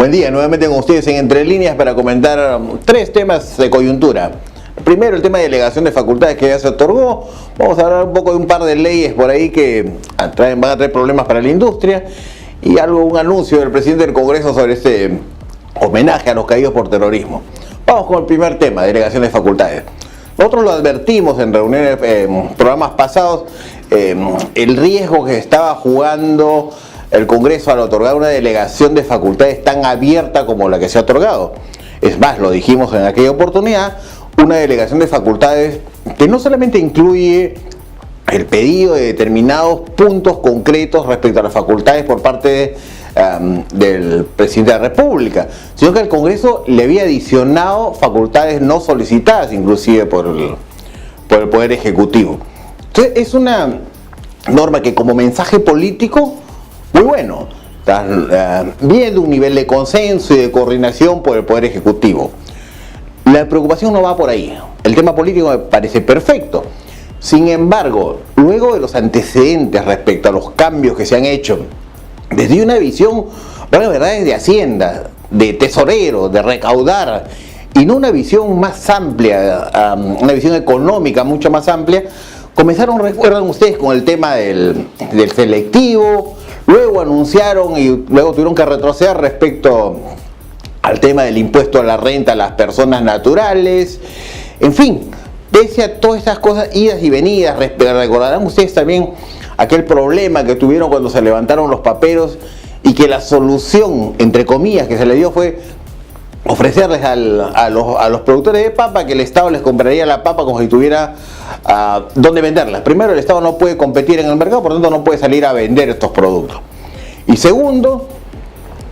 Buen día, nuevamente con ustedes en Entre Líneas para comentar tres temas de coyuntura. Primero, el tema de delegación de facultades que ya se otorgó. Vamos a hablar un poco de un par de leyes por ahí que van a traer problemas para la industria. Y un anuncio del presidente del Congreso sobre este homenaje a los caídos por terrorismo. Vamos con el primer tema, delegación de facultades. Nosotros lo advertimos en reuniones, programas pasados, el riesgo que estaba jugando el Congreso al otorgar una delegación de facultades tan abierta como la que se ha otorgado. Es más, lo dijimos en aquella oportunidad, una delegación de facultades que no solamente incluye el pedido de determinados puntos concretos respecto a las facultades por parte del presidente de la República, sino que el Congreso le había adicionado facultades no solicitadas, inclusive por el Poder Ejecutivo. Entonces es una norma que como mensaje político, muy bueno, viene de un nivel de consenso y de coordinación por el Poder Ejecutivo. La preocupación no va por ahí, el tema político me parece perfecto. Sin embargo, luego de los antecedentes respecto a los cambios que se han hecho, desde una visión, bueno, la verdad es de Hacienda, de tesorero, de recaudar, y no una visión más amplia, una visión económica mucho más amplia, comenzaron, recuerdan ustedes, con el tema del selectivo, luego anunciaron y luego tuvieron que retroceder respecto al tema del impuesto a la renta a las personas naturales, en fin. Pese a todas estas cosas, idas y venidas, recordarán ustedes también aquel problema que tuvieron cuando se levantaron los paperos y que la solución, entre comillas, que se le dio fue ofrecerles a los productores de papa que el Estado les compraría la papa como si tuviera dónde venderla. Primero, el Estado no puede competir en el mercado, por lo tanto no puede salir a vender estos productos. Y segundo,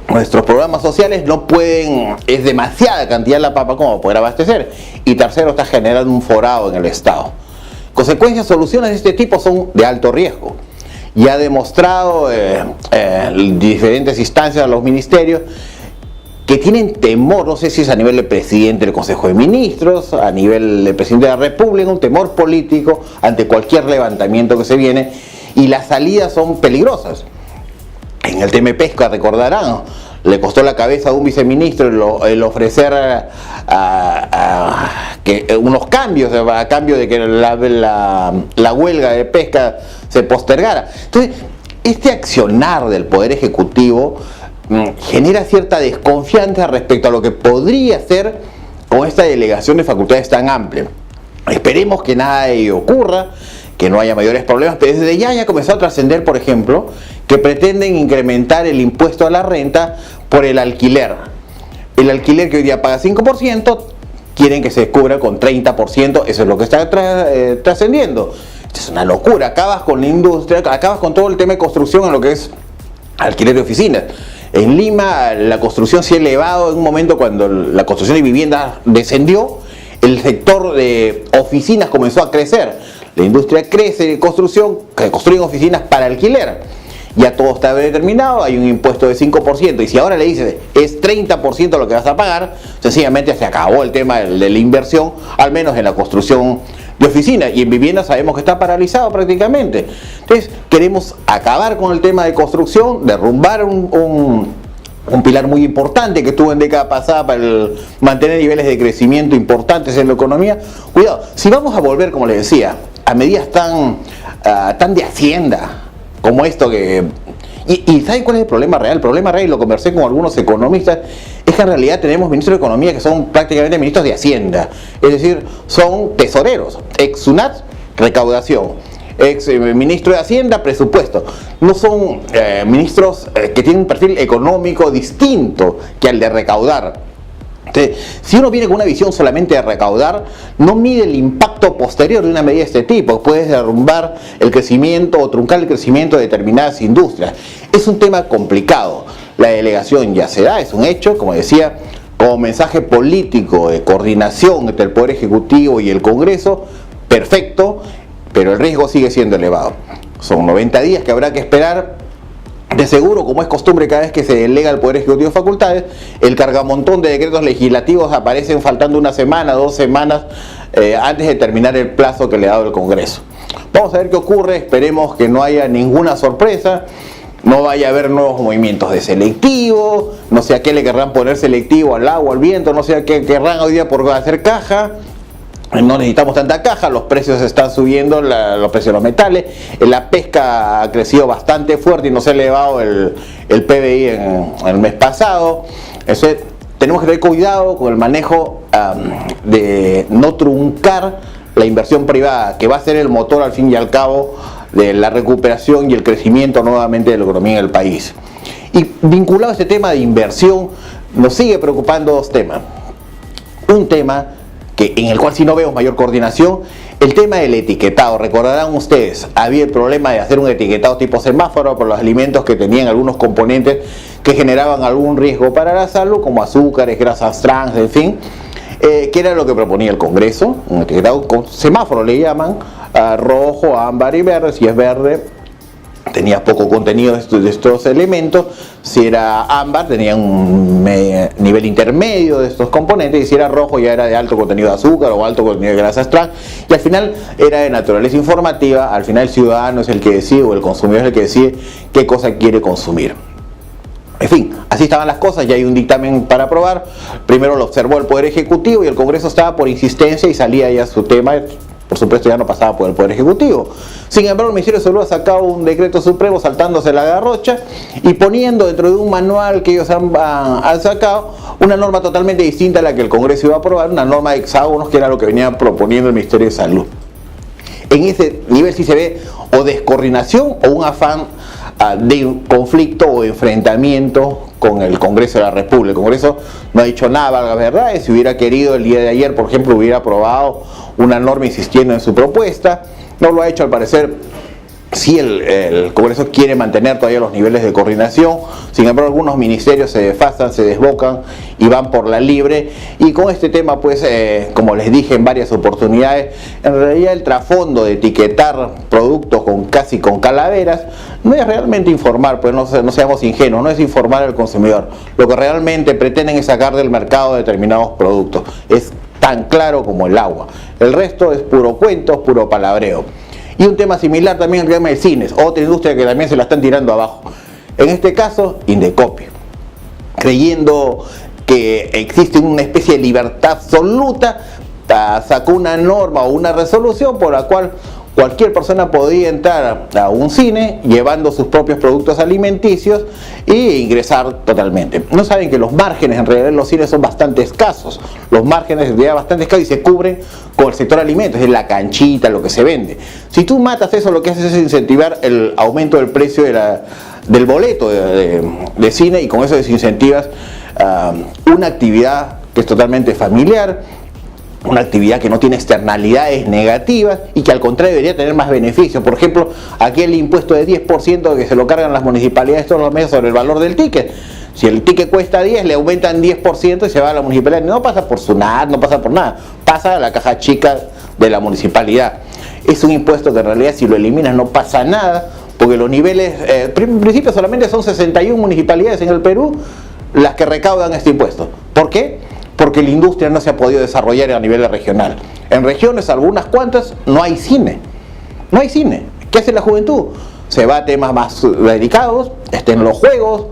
nuestros programas sociales no pueden, es demasiada cantidad la papa como poder abastecer. Y tercero, está generando un forado en el Estado. Consecuencias, soluciones de este tipo son de alto riesgo. Y ha demostrado diferentes instancias de los ministerios que tienen temor, no sé si es a nivel del presidente del Consejo de Ministros, a nivel del presidente de la República, un temor político ante cualquier levantamiento que se viene, y las salidas son peligrosas. En el tema de pesca, recordarán, le costó la cabeza a un viceministro el ofrecer unos cambios, a cambio de que la huelga de pesca se postergara. Entonces, este accionar del Poder Ejecutivo genera cierta desconfianza respecto a lo que podría ser con esta delegación de facultades tan amplia. Esperemos que nada de ello ocurra, que no haya mayores problemas, pero desde ya ha comenzado a trascender, por ejemplo, que pretenden incrementar el impuesto a la renta por el alquiler. El alquiler que hoy día paga 5%, quieren que se cubra con 30%, eso es lo que está trascendiendo. Esto es una locura, acabas con la industria, acabas con todo el tema de construcción en lo que es alquiler de oficinas. En Lima la construcción se ha elevado en un momento cuando la construcción de viviendas descendió, el sector de oficinas comenzó a crecer. La industria crece de construcción, que construyen oficinas para alquiler. Ya todo está determinado, hay un impuesto de 5%, y si ahora le dices es 30% lo que vas a pagar, sencillamente se acabó el tema de la inversión, al menos en la construcción de oficinas, y en vivienda sabemos que está paralizado prácticamente. Entonces queremos acabar con el tema de construcción, derrumbar un pilar muy importante que tuvo en década pasada para mantener niveles de crecimiento importantes en la economía. Cuidado, si vamos a volver, como les decía, a medidas tan de Hacienda como esto que... ¿Y saben cuál es el problema real? El problema real, y lo conversé con algunos economistas, es que en realidad tenemos ministros de Economía que son prácticamente ministros de Hacienda. Es decir, son tesoreros. Ex SUNAT, recaudación. Ex ministro de Hacienda, presupuesto. No son ministros que tienen un perfil económico distinto que al de recaudar. Entonces, si uno viene con una visión solamente de recaudar, no mide el impacto posterior de una medida de este tipo. Puedes derrumbar el crecimiento o truncar el crecimiento de determinadas industrias. Es un tema complicado. La delegación ya se da, es un hecho, como decía, como mensaje político de coordinación entre el Poder Ejecutivo y el Congreso, perfecto, pero el riesgo sigue siendo elevado. Son 90 días que habrá que esperar. De seguro, como es costumbre cada vez que se delega al Poder Ejecutivo facultades, el cargamontón de decretos legislativos aparecen faltando una semana, 2 semanas antes de terminar el plazo que le ha dado el Congreso. Vamos a ver qué ocurre, esperemos que no haya ninguna sorpresa. no vaya a haber nuevos movimientos de selectivo, no sé a qué le querrán poner selectivo al agua, al viento, no sé a qué querrán hoy día por hacer caja. No necesitamos tanta caja, los precios están subiendo, los precios de los metales, la pesca ha crecido bastante fuerte y no se ha elevado el PBI en el mes pasado. Tenemos que tener cuidado con el manejo de no truncar la inversión privada, que va a ser el motor al fin y al cabo de la recuperación y el crecimiento nuevamente de la economía del país. Y vinculado a este tema de inversión, nos sigue preocupando dos temas. Un tema en el cual sí no vemos mayor coordinación, el tema del etiquetado. Recordarán ustedes, había el problema de hacer un etiquetado tipo semáforo por los alimentos que tenían algunos componentes que generaban algún riesgo para la salud, como azúcares, grasas trans, en fin, que era lo que proponía el Congreso, un etiquetado con semáforo le llaman, rojo, ámbar y verde. Si es verde, tenía poco contenido de estos elementos. Si era ámbar, tenía un nivel intermedio de estos componentes, y si era rojo ya era de alto contenido de azúcar o alto contenido de grasas trans, y al final era de naturaleza informativa. Al final el ciudadano es el que decide, o el consumidor es el que decide qué cosa quiere consumir. En fin, así estaban las cosas, ya hay un dictamen para aprobar. Primero lo observó el Poder Ejecutivo y el Congreso estaba por insistencia y salía ya su tema. Por supuesto ya no pasaba por el Poder Ejecutivo. Sin embargo, el Ministerio de Salud ha sacado un decreto supremo saltándose la garrocha y poniendo dentro de un manual que ellos han sacado una norma totalmente distinta a la que el Congreso iba a aprobar, una norma de hexágonos, que era lo que venía proponiendo el Ministerio de Salud. En ese nivel sí se ve o descoordinación o un afán de conflicto o enfrentamiento con el Congreso de la República. El Congreso no ha dicho nada, la verdad, y si hubiera querido el día de ayer, por ejemplo, hubiera aprobado una norma insistiendo en su propuesta. No lo ha hecho, al parecer. Sí, el Congreso quiere mantener todavía los niveles de coordinación. Sin embargo, algunos ministerios se desfasan, se desbocan y van por la libre. Y con este tema, pues, como les dije en varias oportunidades, en realidad el trasfondo de etiquetar productos casi con calaveras no es realmente informar, pues no seamos ingenuos, no es informar al consumidor. Lo que realmente pretenden es sacar del mercado determinados productos. Es tan claro como el agua. El resto es puro cuento, puro palabreo. Y un tema similar también el tema del cine, otra industria que también se la están tirando abajo. En este caso, Indecopi, creyendo que existe una especie de libertad absoluta, sacó una norma o una resolución por la cual cualquier persona podía entrar a un cine llevando sus propios productos alimenticios e ingresar totalmente. No saben que los márgenes en realidad en los cines son bastante escasos. Los márgenes en realidad bastante escasos y se cubren con el sector alimentos, es la canchita, lo que se vende. Si tú matas eso, lo que haces es incentivar el aumento del precio del boleto de cine, y con eso desincentivas una actividad que es totalmente familiar, una actividad que no tiene externalidades negativas y que al contrario debería tener más beneficios. Por ejemplo, aquel impuesto de 10% que se lo cargan las municipalidades todos los meses sobre el valor del ticket. Si el ticket cuesta 10, le aumentan 10% y se va a la municipalidad. No pasa por SUNAT, no pasa por nada, pasa a la caja chica de la municipalidad. Es un impuesto que en realidad si lo eliminas no pasa nada, porque los niveles, en principio solamente son 61 municipalidades en el Perú las que recaudan este impuesto. ¿Por qué? Porque la industria no se ha podido desarrollar a nivel regional. En regiones, algunas cuantas, no hay cine. No hay cine. ¿Qué hace la juventud? Se va a temas más dedicados, en los juegos,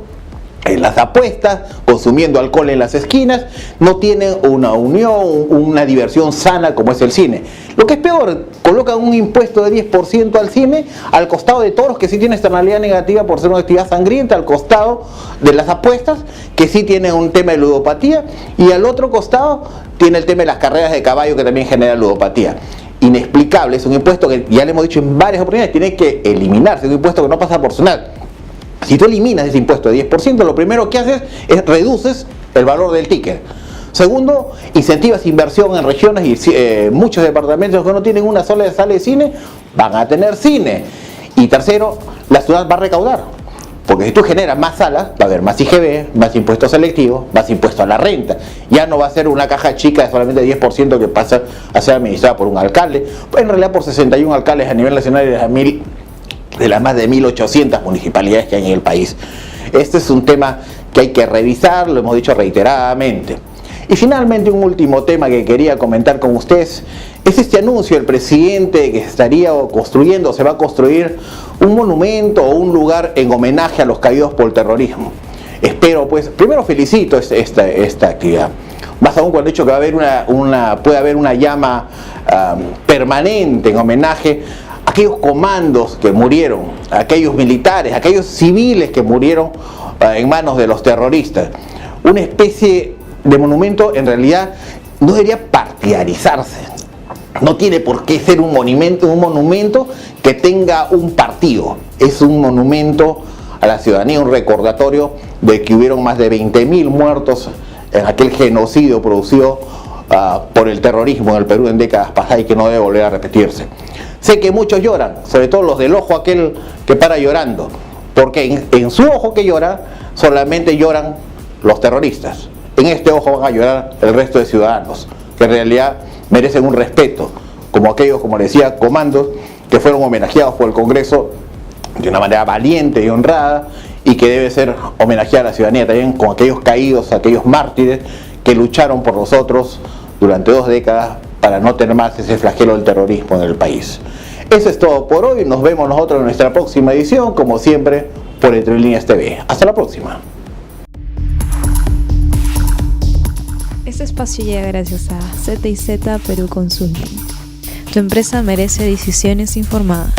en las apuestas, consumiendo alcohol en las esquinas. No tienen una unión, una diversión sana como es el cine. Lo que es peor, colocan un impuesto de 10% al cine al costado de toros que sí tiene externalidad negativa por ser una actividad sangrienta, al costado de las apuestas que sí tienen un tema de ludopatía, y al otro costado tiene el tema de las carreras de caballo que también genera ludopatía. Inexplicable, es un impuesto que ya le hemos dicho en varias oportunidades, tiene que eliminarse, es un impuesto que no pasa por SUNAT. Si tú eliminas ese impuesto de 10%, lo primero que haces es reduces el valor del ticket. Segundo, incentivas inversión en regiones y muchos departamentos que no tienen una sola sala de cine van a tener cine. Y tercero, la ciudad va a recaudar. Porque si tú generas más salas, va a haber más IGB, más impuestos selectivos, más impuesto a la renta. Ya no va a ser una caja chica de solamente 10% que pasa a ser administrada por un alcalde. Pues en realidad por 61 alcaldes a nivel nacional de las más de 1.800 municipalidades que hay en el país. Este es un tema que hay que revisar, lo hemos dicho reiteradamente. Y finalmente un último tema que quería comentar con ustedes es este anuncio del presidente que estaría construyendo, se va a construir un monumento o un lugar en homenaje a los caídos por el terrorismo. Espero, pues, primero felicito esta actividad, más aún cuando he dicho que va a haber puede haber una llama permanente en homenaje a aquellos comandos que murieron, a aquellos militares, a aquellos civiles que murieron en manos de los terroristas. Una especie de monumento en realidad no debería partidarizarse. No tiene por qué ser un monumento que tenga un partido. Es un monumento a la ciudadanía, un recordatorio de que hubieron más de 20.000 muertos en aquel genocidio producido por el terrorismo en el Perú en décadas pasadas y que no debe volver a repetirse. Sé que muchos lloran, sobre todo los del ojo aquel que para llorando, porque en su ojo que llora solamente lloran los terroristas. En este ojo van a llorar el resto de ciudadanos, que en realidad merecen un respeto, como aquellos, como decía, comandos que fueron homenajeados por el Congreso de una manera valiente y honrada, y que debe ser homenajeada a la ciudadanía también con aquellos caídos, aquellos mártires que lucharon por nosotros durante 2 décadas para no tener más ese flagelo del terrorismo en el país. Eso es todo por hoy. Nos vemos nosotros en nuestra próxima edición, como siempre, por Entre Líneas TV. Hasta la próxima. Este espacio llega gracias a Z&Z Perú Consulting. Tu empresa merece decisiones informadas.